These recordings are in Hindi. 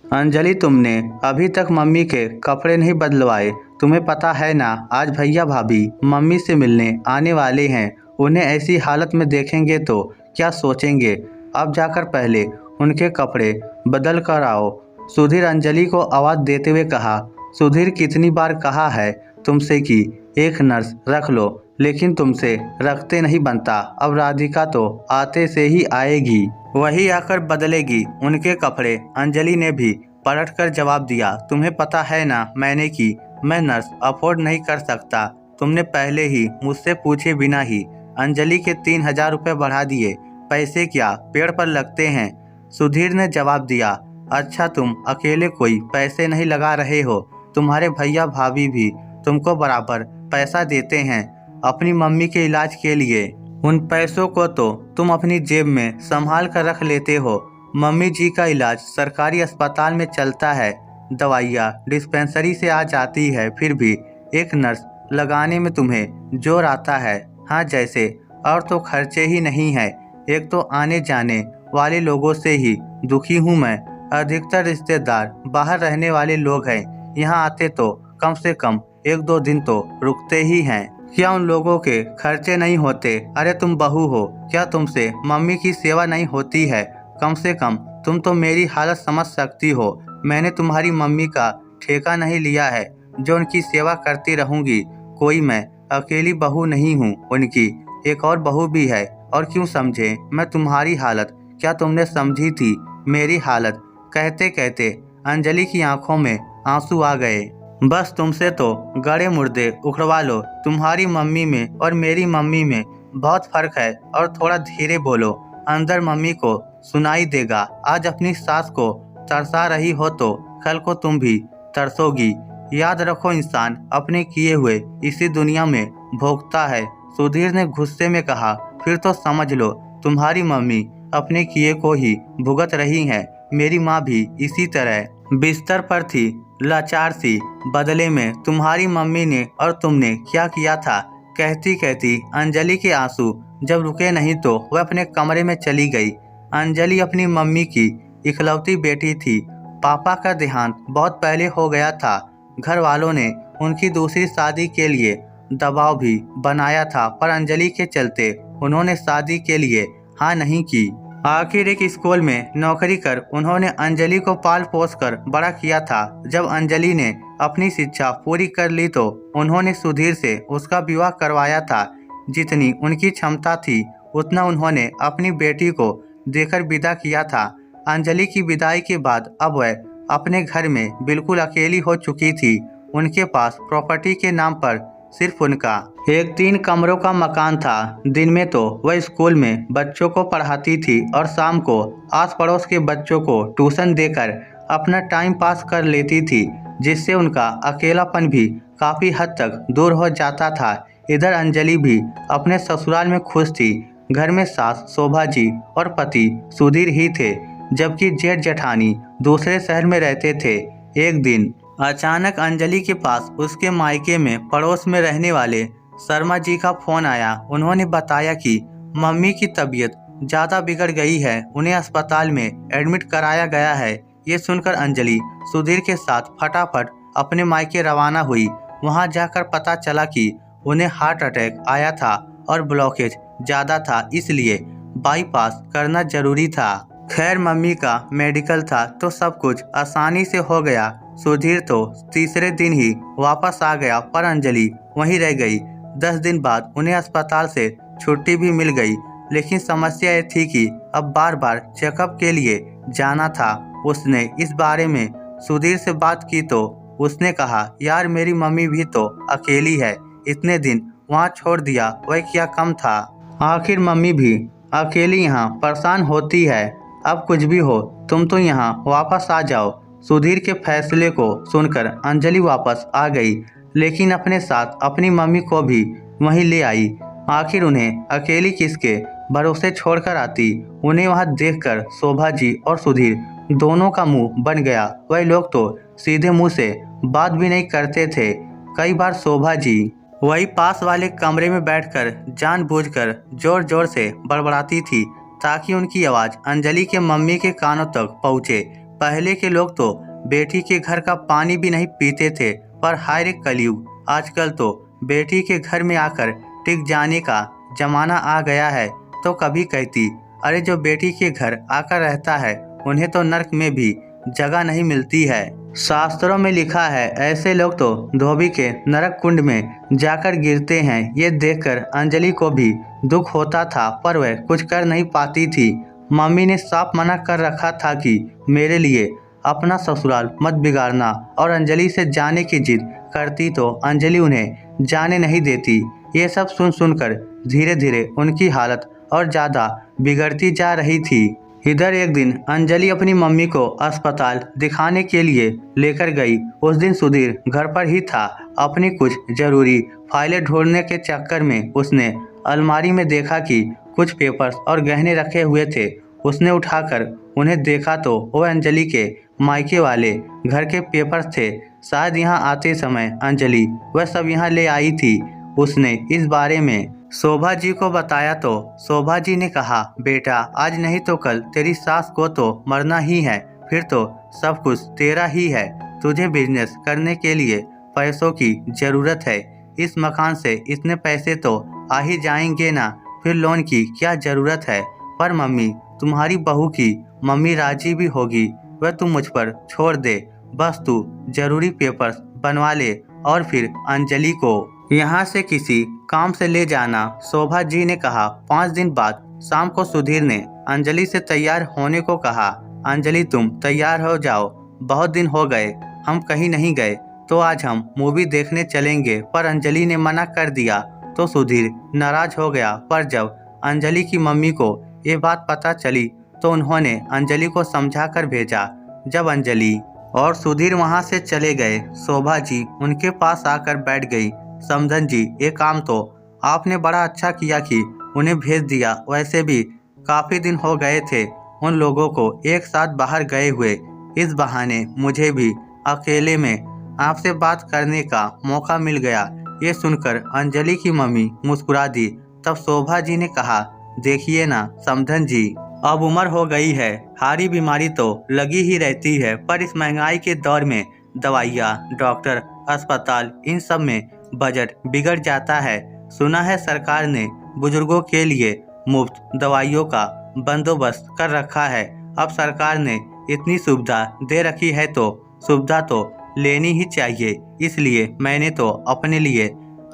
अंजलि, तुमने अभी तक मम्मी के कपड़े नहीं बदलवाए। तुम्हें पता है ना, आज भैया भाभी मम्मी से मिलने आने वाले हैं। उन्हें ऐसी हालत में देखेंगे तो क्या सोचेंगे। अब जाकर पहले उनके कपड़े बदल कर आओ। सुधीर अंजलि को आवाज़ देते हुए कहा। सुधीर, कितनी बार कहा है तुमसे कि एक नर्स रख लो, लेकिन तुमसे रखते नहीं बनता। अब राधिका तो आते से ही आएगी, वही आकर बदलेगी उनके कपड़े। अंजलि ने भी पलटकर जवाब दिया। तुम्हें पता है ना मैंने कि मैं नर्स अफोर्ड नहीं कर सकता। तुमने पहले ही मुझसे पूछे बिना ही अंजलि के 3,000 रुपये बढ़ा दिए। पैसे क्या पेड़ पर लगते हैं? सुधीर ने जवाब दिया। अच्छा, तुम अकेले कोई पैसे नहीं लगा रहे हो, तुम्हारे भैया भाभी भी तुमको बराबर पैसा देते हैं अपनी मम्मी के इलाज के लिए। उन पैसों को तो तुम अपनी जेब में संभाल कर रख लेते हो। मम्मी जी का इलाज सरकारी अस्पताल में चलता है, दवाइयाँ डिस्पेंसरी से आ जाती है, फिर भी एक नर्स लगाने में तुम्हें जोर आता है। हाँ, जैसे और तो खर्चे ही नहीं है। एक तो आने जाने वाले लोगों से ही दुखी हूँ मैं। अधिकतर रिश्तेदार बाहर रहने वाले लोग हैं, यहाँ आते तो कम से कम 1-2 दिन तो रुकते ही हैं। क्या उन लोगों के खर्चे नहीं होते? अरे तुम बहू हो, क्या तुमसे मम्मी की सेवा नहीं होती है? कम से कम तुम तो मेरी हालत समझ सकती हो। मैंने तुम्हारी मम्मी का ठेका नहीं लिया है जो उनकी सेवा करती रहूंगी। कोई मैं अकेली बहू नहीं हूँ, उनकी एक और बहू भी है। और क्यों समझे मैं तुम्हारी हालत? क्या तुमने समझी थी मेरी हालत? कहते कहते अंजलि की आंखों में आंसू आ गए। बस तुमसे तो गड़े मुर्दे उखड़वा लो। तुम्हारी मम्मी में और मेरी मम्मी में बहुत फर्क है। और थोड़ा धीरे बोलो, अंदर मम्मी को सुनाई देगा। आज अपनी सास को तरसा रही हो तो कल को तुम भी तरसोगी। याद रखो, इंसान अपने किए हुए इसी दुनिया में भोगता है। सुधीर ने गुस्से में कहा। फिर तो समझ लो तुम्हारी मम्मी अपने किए को ही भुगत रही है। मेरी माँ भी इसी तरह बिस्तर पर थी, लाचार सी। बदले में तुम्हारी मम्मी ने और तुमने क्या किया था? कहती कहती अंजलि के आंसू जब रुके नहीं तो वह अपने कमरे में चली गई। अंजलि अपनी मम्मी की इकलौती बेटी थी। पापा का देहांत बहुत पहले हो गया था। घर वालों ने उनकी दूसरी शादी के लिए दबाव भी बनाया था, पर अंजलि के चलते उन्होंने शादी के लिए हाँ नहीं की। आखिर एक स्कूल में नौकरी कर उन्होंने अंजलि को पाल पोस कर बड़ा किया था। जब अंजलि ने अपनी शिक्षा पूरी कर ली तो उन्होंने सुधीर से उसका विवाह करवाया था। जितनी उनकी क्षमता थी उतना उन्होंने अपनी बेटी को देकर विदा किया था। अंजलि की विदाई के बाद अब वह अपने घर में बिल्कुल अकेली हो चुकी थी। उनके पास प्रॉपर्टी के नाम पर सिर्फ उनका एक 3 कमरों का मकान था। दिन में तो वह स्कूल में बच्चों को पढ़ाती थी और शाम को आस पड़ोस के बच्चों को ट्यूशन देकर अपना टाइम पास कर लेती थी, जिससे उनका अकेलापन भी काफ़ी हद तक दूर हो जाता था। इधर अंजलि भी अपने ससुराल में खुश थी। घर में सास शोभा जी और पति सुधीर ही थे, जबकि जेठ जेठानी दूसरे शहर में रहते थे। एक दिन अचानक अंजलि के पास उसके मायके में पड़ोस में रहने वाले शर्मा जी का फोन आया। उन्होंने बताया कि मम्मी की तबीयत ज़्यादा बिगड़ गई है, उन्हें अस्पताल में एडमिट कराया गया है। ये सुनकर अंजलि सुधीर के साथ फटाफट अपने मायके रवाना हुई। वहां जाकर पता चला कि उन्हें हार्ट अटैक आया था और ब्लॉकेज ज़्यादा था, इसलिए बाईपास करना जरूरी था। खैर, मम्मी का मेडिकल था तो सब कुछ आसानी से हो गया। सुधीर तो तीसरे दिन ही वापस आ गया, पर अंजलि वहीं रह गई। 10 दिन बाद उन्हें अस्पताल से छुट्टी भी मिल गई, लेकिन समस्या ये थी कि अब बार बार चेकअप के लिए जाना था। उसने इस बारे में सुधीर से बात की तो उसने कहा, यार मेरी मम्मी भी तो अकेली है, इतने दिन वहाँ छोड़ दिया वह क्या कम था। आखिर मम्मी भी अकेली यहाँ परेशान होती है। अब कुछ भी हो, तुम तो यहाँ वापस आ जाओ। सुधीर के फैसले को सुनकर अंजलि वापस आ गई, लेकिन अपने साथ अपनी मम्मी को भी वहीं ले आई। आखिर उन्हें अकेली किसके भरोसे छोड़कर आती। उन्हें वहां देखकर शोभा जी और सुधीर दोनों का मुंह बन गया। वह लोग तो सीधे मुंह से बात भी नहीं करते थे। कई बार शोभा जी वही पास वाले कमरे में बैठकर जानबूझकर जोर जोर से बड़बड़ाती थी, ताकि उनकी आवाज़ अंजलि के मम्मी के कानों तक पहुँचे। पहले के लोग तो बेटी के घर का पानी भी नहीं पीते थे, पर हाय रे कलयुग, आजकल तो बेटी के घर में आकर टिक जाने का जमाना आ गया है। तो कभी कहती, अरे जो बेटी के घर आकर रहता है उन्हें तो नर्क में भी जगह नहीं मिलती है। शास्त्रों में लिखा है ऐसे लोग तो धोबी के नरक कुंड में जाकर गिरते हैं। ये देखकर अंजलि को भी दुख होता था, पर वह कुछ कर नहीं पाती थी। मम्मी ने साफ मना कर रखा था कि मेरे लिए अपना ससुराल मत बिगाड़ना, और अंजलि से जाने की जिद करती तो अंजलि उन्हें जाने नहीं देती। ये सब सुन सुनकर धीरे धीरे उनकी हालत और ज़्यादा बिगड़ती जा रही थी। इधर एक दिन अंजलि अपनी मम्मी को अस्पताल दिखाने के लिए लेकर गई। उस दिन सुधीर घर पर ही था। अपनी कुछ जरूरी फाइलें ढूंढने के चक्कर में उसने अलमारी में देखा कि कुछ पेपर्स और गहने रखे हुए थे। उसने उठाकर उन्हें देखा तो वो अंजलि के मायके वाले घर के पेपर्स थे। शायद यहाँ आते समय अंजलि वह सब यहाँ ले आई थी। उसने इस बारे में शोभा जी को बताया तो शोभा जी ने कहा, बेटा आज नहीं तो कल तेरी सास को तो मरना ही है, फिर तो सब कुछ तेरा ही है। तुझे बिजनेस करने के लिए पैसों की जरूरत है। इस मकान से इतने पैसे तो आ ही जाएंगे ना, फिर लोन की क्या जरूरत है। पर मम्मी, तुम्हारी बहू की मम्मी राजी भी होगी, वह तुम मुझ पर छोड़ दे। बस तू जरूरी पेपर्स बनवा ले और फिर अंजलि को यहाँ से किसी काम से ले जाना। शोभा जी ने कहा। 5 दिन बाद शाम को सुधीर ने अंजलि से तैयार होने को कहा। अंजलि तुम तैयार हो जाओ, बहुत दिन हो गए हम कहीं नहीं गए, तो आज हम मूवी देखने चलेंगे। पर अंजलि ने मना कर दिया तो सुधीर नाराज हो गया। पर जब अंजलि की मम्मी को ये बात पता चली तो उन्होंने अंजलि को समझा कर भेजा। जब अंजलि और सुधीर वहाँ से चले गए, शोभा जी उनके पास आकर बैठ गई। समधन जी, ये काम तो आपने बड़ा अच्छा किया कि उन्हें भेज दिया। वैसे भी काफ़ी दिन हो गए थे उन लोगों को एक साथ बाहर गए हुए। इस बहाने मुझे भी अकेले में आपसे बात करने का मौका मिल गया। ये सुनकर अंजलि की मम्मी मुस्कुरा दी। तब शोभा जी ने कहा, देखिए ना समधन जी, अब उम्र हो गई है, हारी बीमारी तो लगी ही रहती है, पर इस महंगाई के दौर में दवाइयाँ, डॉक्टर, अस्पताल, इन सब में बजट बिगड़ जाता है। सुना है सरकार ने बुजुर्गों के लिए मुफ्त दवाइयों का बंदोबस्त कर रखा है। अब सरकार ने इतनी सुविधा दे रखी है तो सुविधा तो लेनी ही चाहिए। इसलिए मैंने तो अपने लिए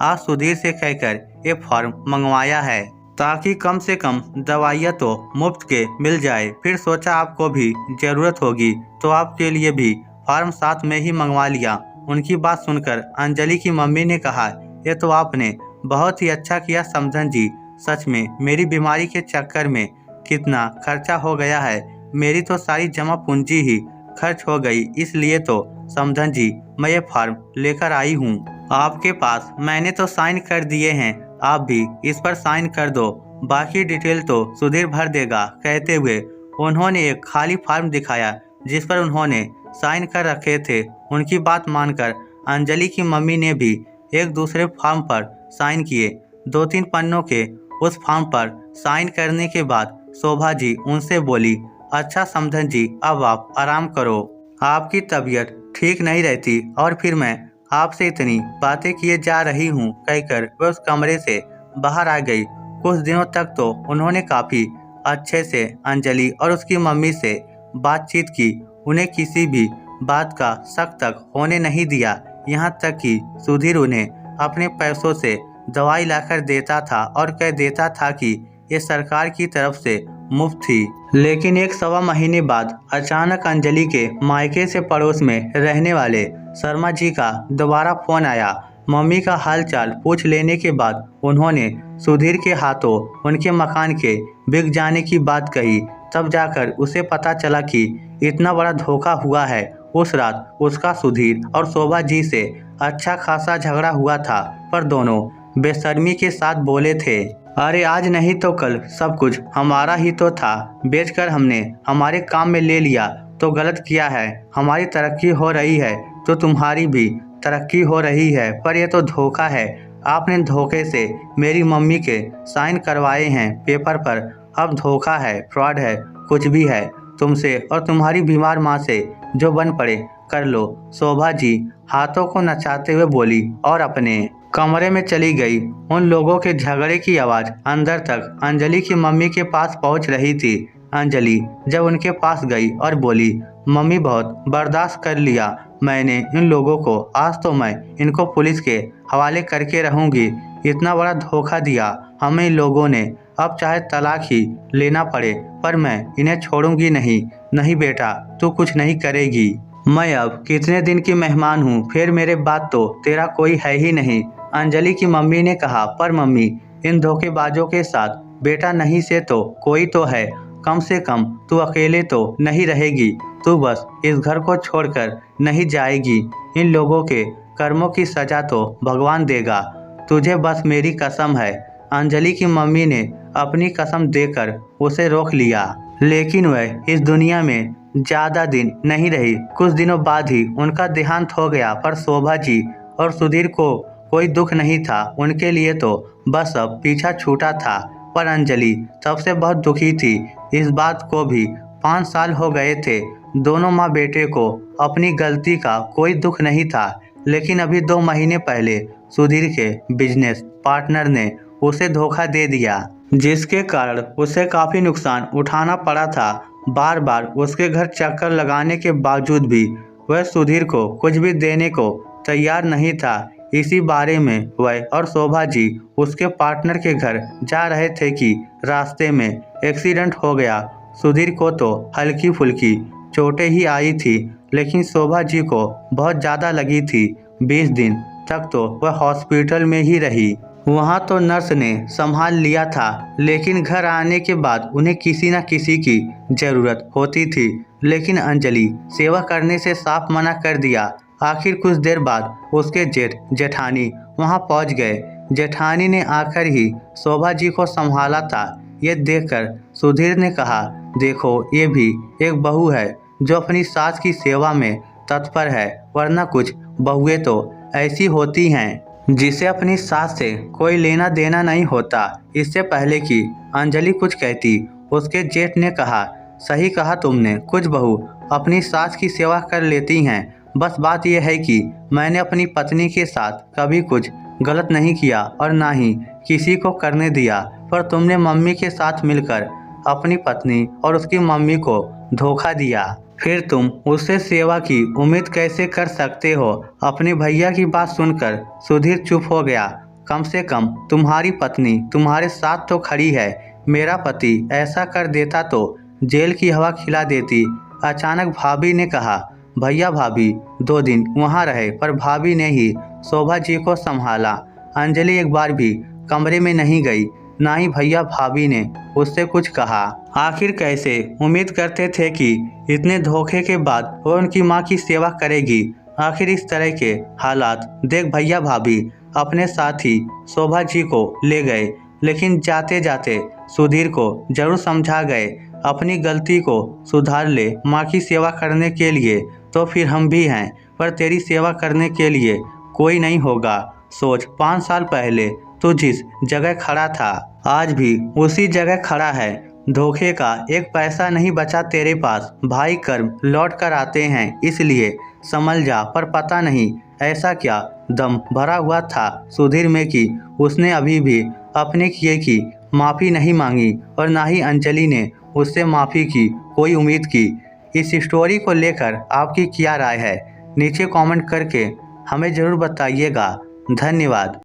आज सुधीर से कहकर ये फॉर्म मंगवाया है, ताकि कम से कम दवाइयाँ तो मुफ्त के मिल जाए। फिर सोचा आपको भी ज़रूरत होगी तो आपके लिए भी फॉर्म साथ में ही मंगवा लिया। उनकी बात सुनकर अंजलि की मम्मी ने कहा, ये तो आपने बहुत ही अच्छा किया समधन जी। सच में मेरी बीमारी के चक्कर में कितना खर्चा हो गया है। मेरी तो सारी जमा पूंजी ही खर्च हो गई। इसलिए तो समधन जी मैं ये फॉर्म लेकर आई हूँ आपके पास। मैंने तो साइन कर दिए हैं, आप भी इस पर साइन कर दो, बाकी डिटेल तो सुधीर भर देगा। कहते हुए उन्होंने एक खाली फॉर्म दिखाया जिस पर उन्होंने साइन कर रखे थे। उनकी बात मानकर अंजलि की मम्मी ने भी एक दूसरे फॉर्म पर साइन किए। 2-3 पन्नों के उस फॉर्म पर साइन करने के बाद शोभा जी उनसे बोली, अच्छा समधन जी, अब आप आराम करो, आपकी तबीयत ठीक नहीं रहती और फिर मैं आपसे इतनी बातें किए जा रही हूँ, कहकर वह उस कमरे से बाहर आ गई। कुछ दिनों तक तो उन्होंने काफ़ी अच्छे से अंजलि और उसकी मम्मी से बातचीत की। उन्हें किसी भी बात का शक तक होने नहीं दिया। यहाँ तक कि सुधीर उन्हें अपने पैसों से दवाई लाकर देता था और कह देता था कि ये सरकार की तरफ से मुफ्त थी। लेकिन 1-1.25 महीने बाद अचानक अंजलि के मायके से पड़ोस में रहने वाले शर्मा जी का दोबारा फोन आया। मम्मी का हालचाल पूछ लेने के बाद उन्होंने सुधीर के हाथों उनके मकान के बिक जाने की बात कही। तब जाकर उसे पता चला कि इतना बड़ा धोखा हुआ है। उस रात उसका सुधीर और शोभा जी से अच्छा खासा झगड़ा हुआ था, पर दोनों बेशर्मी के साथ बोले थे, अरे आज नहीं तो कल सब कुछ हमारा ही तो था, बेचकर हमने हमारे काम में ले लिया तो गलत किया है। हमारी तरक्की हो रही है तो तुम्हारी भी तरक्की हो रही है, पर यह तो धोखा है। आपने धोखे से मेरी मम्मी के साइन करवाए हैं पेपर पर। अब धोखा है, फ्रॉड है, कुछ भी है तुमसे और तुम्हारी बीमार माँ से जो बन पड़े कर लो। शोभा जी हाथों को नचाते हुए बोली और अपने कमरे में चली गई। उन लोगों के झगड़े की आवाज़ अंदर तक अंजलि की मम्मी के पास पहुंच रही थी। अंजलि जब उनके पास गई और बोली, मम्मी बहुत बर्दाश्त कर लिया मैंने इन लोगों को, आज तो मैं इनको पुलिस के हवाले करके रहूंगी। इतना बड़ा धोखा दिया हमें इन लोगों ने, अब चाहे तलाक ही लेना पड़े पर मैं इन्हें छोड़ूंगी नहीं। नहीं बेटा, तू कुछ नहीं करेगी। मैं अब कितने दिन की मेहमान हूँ, फिर मेरे बाद तो तेरा कोई है ही नहीं। अंजलि की मम्मी ने कहा, पर मम्मी इन धोखेबाजों के साथ बेटा नहीं से तो कोई तो है, कम से कम तू अकेले तो नहीं रहेगी। तू बस इस घर को छोड़कर नहीं जाएगी। इन लोगों के कर्मों की सजा तो भगवान देगा, तुझे बस मेरी कसम है। अंजलि की मम्मी ने अपनी कसम देकर उसे रोक लिया, लेकिन वह इस दुनिया में ज़्यादा दिन नहीं रही। कुछ दिनों बाद ही उनका देहांत हो गया। पर शोभा जी और सुधीर को कोई दुख नहीं था, उनके लिए तो बस अब पीछा छूटा था। पर अंजलि सबसे बहुत दुखी थी। इस बात को भी 5 साल हो गए थे। दोनों माँ बेटे को अपनी गलती का कोई दुख नहीं था, लेकिन अभी 2 महीने पहले सुधीर के बिजनेस पार्टनर ने उसे धोखा दे दिया, जिसके कारण उसे काफ़ी नुकसान उठाना पड़ा था। बार बार उसके घर चक्कर लगाने के बावजूद भी वह सुधीर को कुछ भी देने को तैयार नहीं था। इसी बारे में वह और शोभा जी उसके पार्टनर के घर जा रहे थे कि रास्ते में एक्सीडेंट हो गया। सुधीर को तो हल्की फुल्की चोटें ही आई थी, लेकिन शोभा जी को बहुत ज़्यादा लगी थी। 20 दिन तक तो वह हॉस्पिटल में ही रही। वहाँ तो नर्स ने संभाल लिया था, लेकिन घर आने के बाद उन्हें किसी न किसी की ज़रूरत होती थी। लेकिन अंजलि सेवा करने से साफ मना कर दिया। आखिर कुछ देर बाद उसके जेठ जेठानी वहाँ पहुँच गए। जेठानी ने आकर ही शोभा जी को संभाला था। ये देखकर सुधीर ने कहा, देखो ये भी एक बहू है जो अपनी सास की सेवा में तत्पर है, वरना कुछ बहुएं तो ऐसी होती हैं जिसे अपनी सास से कोई लेना देना नहीं होता। इससे पहले कि अंजलि कुछ कहती, उसके जेठ ने कहा, सही कहा तुमने, कुछ बहू अपनी सास की सेवा कर लेती हैं। बस बात यह है कि मैंने अपनी पत्नी के साथ कभी कुछ गलत नहीं किया और ना ही किसी को करने दिया, पर तुमने मम्मी के साथ मिलकर अपनी पत्नी और उसकी मम्मी को धोखा दिया। फिर तुम उससे सेवा की उम्मीद कैसे कर सकते हो? अपने भैया की बात सुनकर सुधीर चुप हो गया। कम से कम तुम्हारी पत्नी तुम्हारे साथ तो खड़ी है। मेरा पति ऐसा कर देता तो जेल की हवा खिला देती। अचानक भाभी ने कहा, भैया भाभी 2 दिन वहाँ रहे, पर भाभी ने ही शोभा जी को संभाला। अंजलि एक बार भी कमरे में नहीं गई, ना ही भैया भाभी ने उससे कुछ कहा। आखिर कैसे उम्मीद करते थे कि इतने धोखे के बाद वो उनकी माँ की सेवा करेगी। आखिर इस तरह के हालात देख भैया भाभी अपने साथ ही शोभा जी को ले गए, लेकिन जाते जाते सुधीर को जरूर समझा गए, अपनी गलती को सुधार ले। माँ की सेवा करने के लिए तो फिर हम भी हैं, पर तेरी सेवा करने के लिए कोई नहीं होगा। सोच, 5 साल पहले तू जिस जगह खड़ा था आज भी उसी जगह खड़ा है। धोखे का एक पैसा नहीं बचा तेरे पास। भाई कर्म लौट कर आते हैं, इसलिए संभल जा। पर पता नहीं ऐसा क्या दम भरा हुआ था सुधीर में कि उसने अभी भी अपने किए की माफ़ी नहीं मांगी और ना ही अंजलि ने उससे माफ़ी की कोई उम्मीद की। इस स्टोरी को लेकर आपकी क्या राय है? नीचे कमेंट करके हमें ज़रूर बताइएगा। धन्यवाद।